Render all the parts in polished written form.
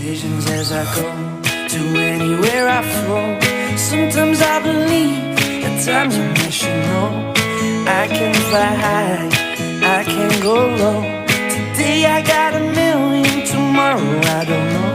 decisions as I go to anywhere I flow. Sometimes I believe, at times I wish you know. I can fly high, I can go low. Today I got 1,000,000, tomorrow I don't know.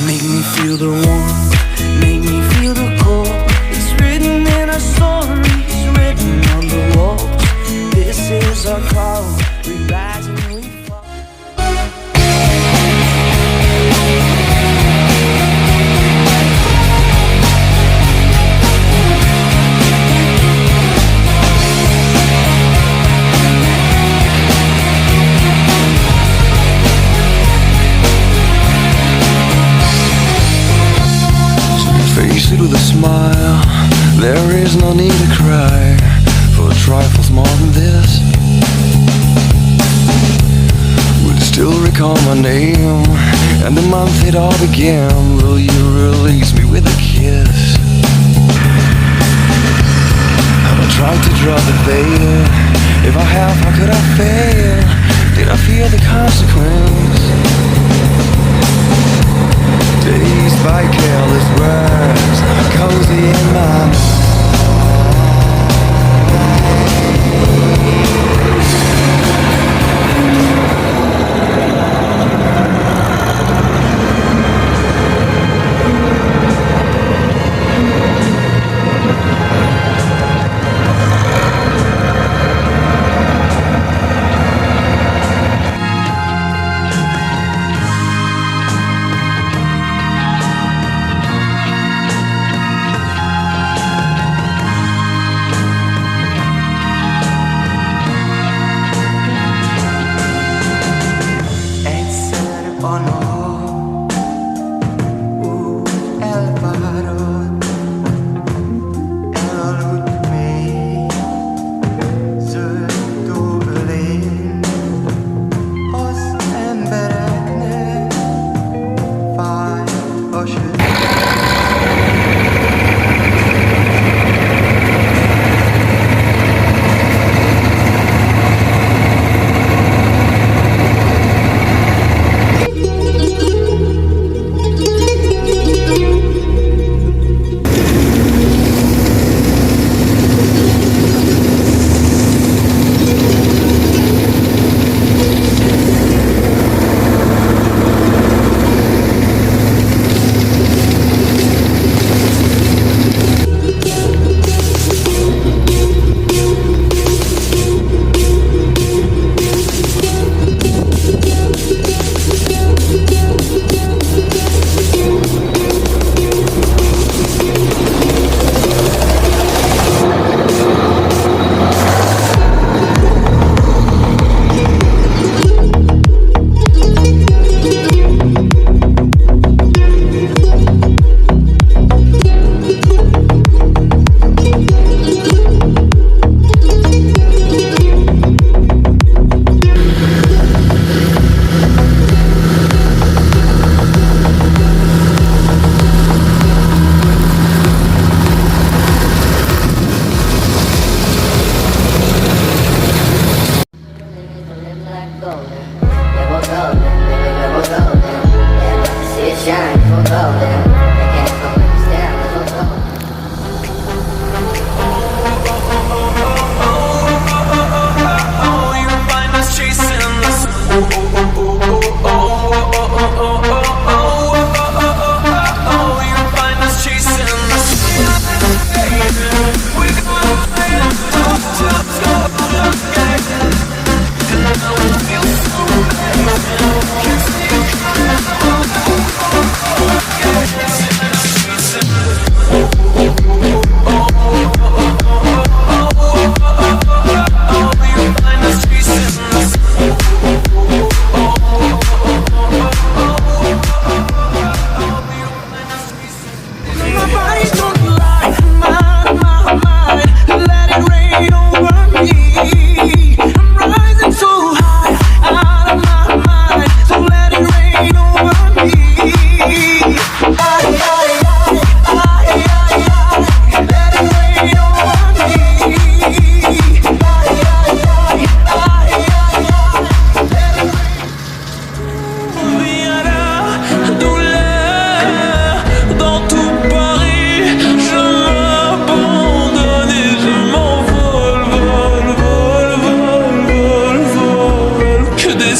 Make me feel the warmth, make me feel the cold. It's written in our stories, written on the walls. This is our call, we rise and we fall. Face it with a smile, there is no need to cry for trifles more than this. Would still recall my name and the month it all began. Will you release me with a kiss? Have I tried to draw the veil? If I have, how could I fail? Did I fear the consequence? Dazed by careless words, cozy in my mind.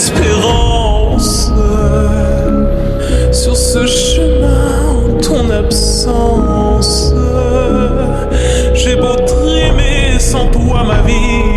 l'espérance. Sur ce chemin, en ton absence, j'ai beau trimer sans toi ma vie.